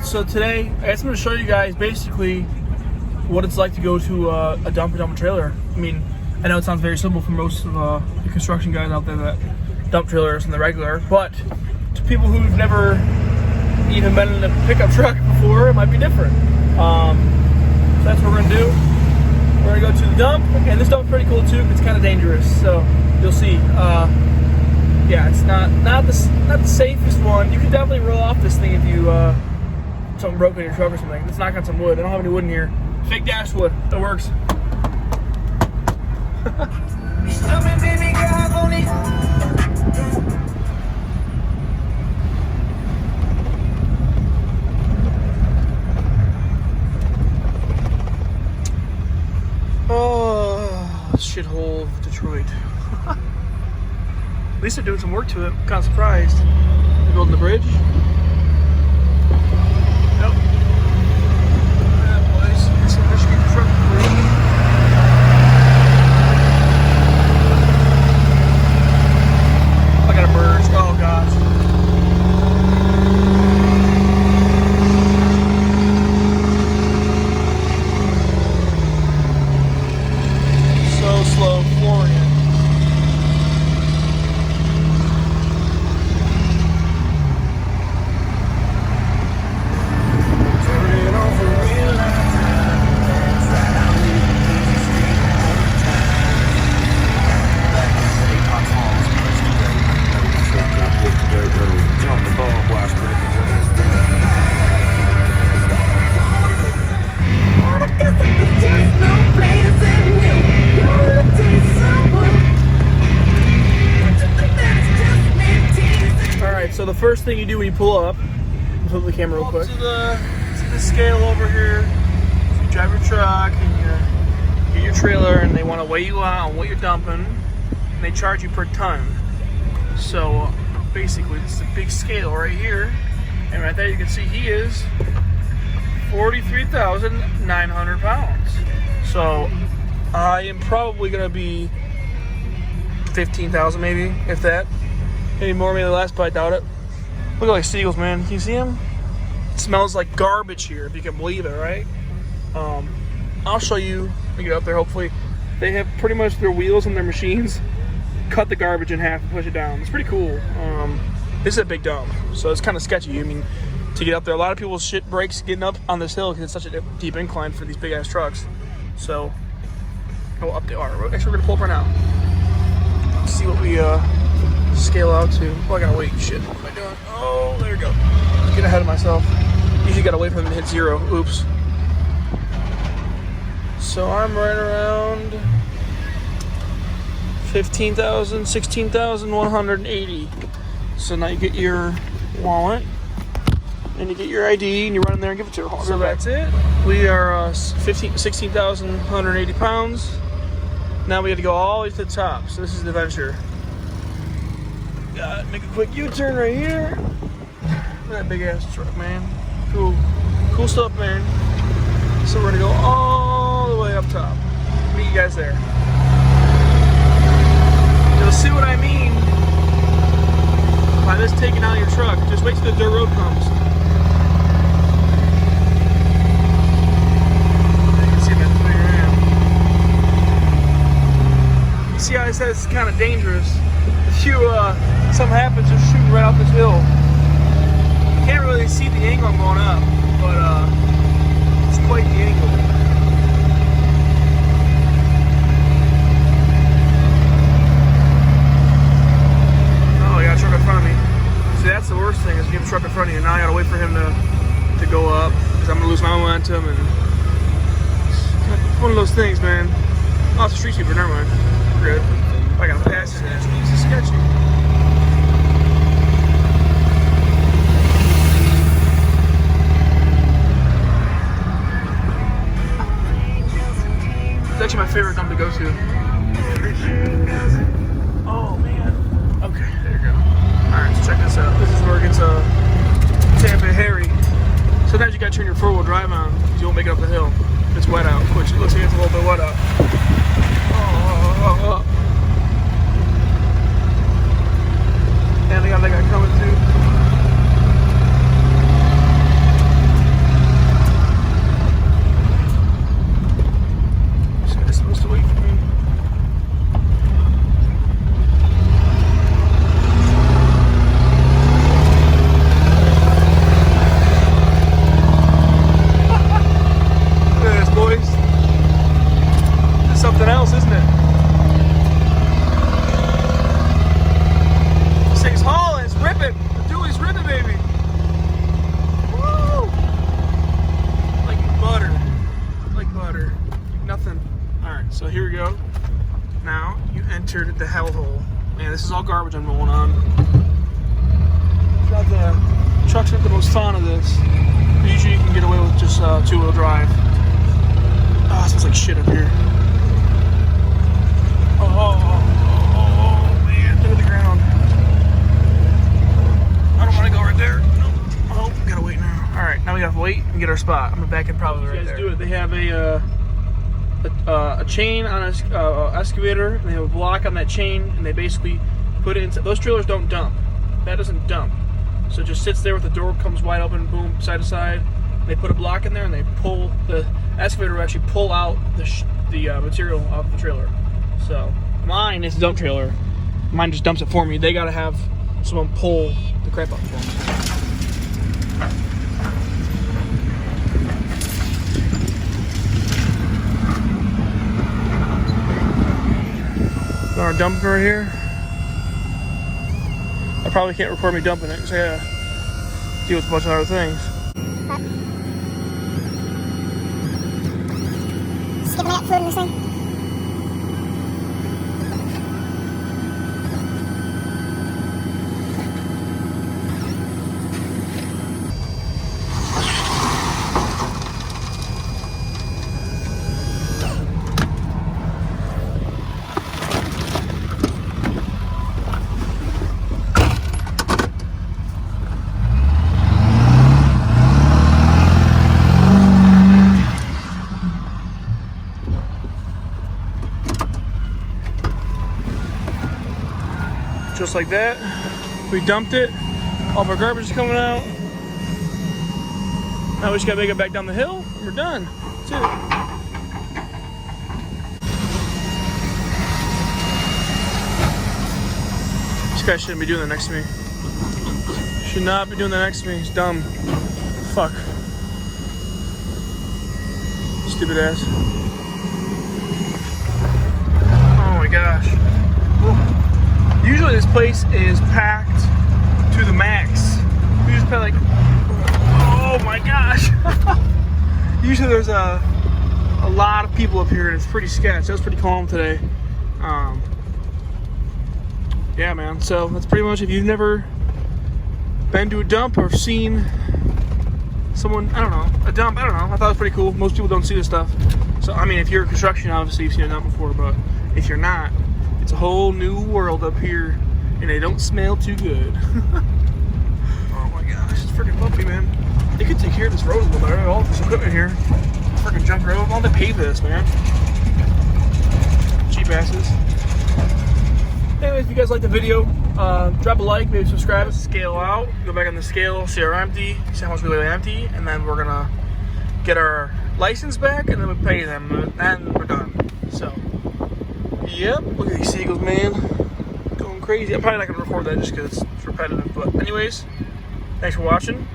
So today, I guess I'm going to show you guys basically what it's like to go to a dump trailer. I mean, I know it sounds very simple for most of the construction guys out there that dump trailers and the regular, but to people who've never even been in a pickup truck before, it might be different. So that's what we're going to do. We're going to go to the dump, and this dump's pretty cool too, but it's kind of dangerous, so you'll see. Yeah, it's not the safest one. You could definitely roll off this thing if you something broke in your truck or something. Let's knock on some wood. I don't have any wood in here. Fake dash wood. That works. Oh, shithole of Detroit. At least they're doing some work to it. I'm kind of surprised. They're building the bridge. Nope. Yeah, boys. This is Michigan truck bridge. I got merged. Oh gosh. So slow, Florian. So the first thing you do when you pull up, flip the camera real quick. To the scale over here. So you drive your truck and you get your trailer, and they want to weigh you out on what you're dumping, and they charge you per ton. So basically, this is a big scale right here, and right there you can see he is 43,900 pounds. So I am probably gonna be 15,000 maybe, if that. Maybe more, maybe less, but I doubt it. Look at like seagulls, man. Can you see them? It smells like garbage here, if you can believe it, right? I'll show you when we get up there, hopefully. They have pretty much their wheels and their machines cut the garbage in half and push it down. It's pretty cool. This is a big dump, so it's kind of sketchy. I mean, to get up there, a lot of people's shit breaks getting up on this hill because it's such a deep incline for these big ass trucks. So, go up there. Actually, we're gonna pull up right now. Let's see what we scale out to. Oh, I gotta wait. Shit. What am I doing? Oh, there we go. Get ahead of myself. Usually gotta wait for them to hit 0. Oops. So I'm right around 15,000, 16,180. So now you get your wallet and you get your ID and you run in there and give it to her. So that's it. We are 16,180 pounds. Now we have to go all the way to the top. So this is the adventure. Make a quick U-turn right here. That big ass truck, man. Cool stuff, man. So we're gonna go all the way up top. Meet you guys there. You'll see what I mean by this taking out your truck. Just wait till the dirt road comes. You can see that big ram. You see how I said it's kind of dangerous? If you something happens, just shooting right off this hill. You can't really see the angle I'm going up, but it's quite the angle. Oh, I got a truck in front of me. See, that's the worst thing, is you get a truck in front of you, and now I gotta wait for him to go up, because I'm gonna lose my momentum, and it's one of those things, man. Oh, it's a street sweeper, never mind. We're good. I gotta pass this, this is sketchy. It's actually my favorite dump to go to. Oh man. Okay, there you go. Alright, so check this out. This is where it gets Tampa hairy. Sometimes you gotta turn your 4-wheel drive on because you won't make it up the hill. It's wet out, which it looks like it's a little bit wet out. Oh. And I got that guy coming too. is all garbage I'm rolling on. Truck's not the most fun of this. But usually you can get away with just two-wheel drive. Oh, it smells like shit up here. Oh man, look at the ground. I don't want to go right there. Nope. Oh, gotta wait now. All right, now we gotta wait and get our spot. I'm gonna back in probably right there. Do it. They have a chain on an excavator, and they have a block on that chain, and they basically put it into. Those trailers don't dump. That doesn't dump. So it just sits there with the door comes wide open, boom, side to side. They put a block in there, and they pull the excavator will actually pull out the material of the trailer. So mine is a dump trailer. Mine just dumps it for me. They gotta have someone pull the crap up for me. Got our dumping right here. I probably can't record me dumping it because I gotta deal with a bunch of other things. Skipping out food in this thing. Just like that, we dumped it. All of our garbage is coming out. Now we just gotta make it back down the hill, and we're done. That's it. This guy shouldn't be doing that next to me. Should not be doing that next to me. He's dumb. Fuck. Stupid ass. Oh my gosh. Whoa. Usually this place is packed to the max. We just pay like, oh my gosh. Usually there's a lot of people up here and it's pretty sketch. That was pretty calm today. Yeah, man. So that's pretty much, if you've never been to a dump or seen someone, I don't know, a dump, I don't know. I thought it was pretty cool. Most people don't see this stuff. So, I mean, if you're in construction, obviously you've seen a dump before, but if you're not, it's a whole new world up here, and they don't smell too good. Oh my gosh, it's freaking bumpy, man. They could take care of this road a little better. All this equipment here, freaking junk road. Why don't they pave this, man? Cheap asses. Anyways, if you guys like the video, drop a like, maybe subscribe. Scale out. Go back on the scale, see our empty, see how much we really empty, and then we're gonna get our license back, and then we pay them, and we're done. So. Yep, look at these seagulls, man. Going crazy. I'm probably not going to record that just because it's repetitive. But anyways, thanks for watching.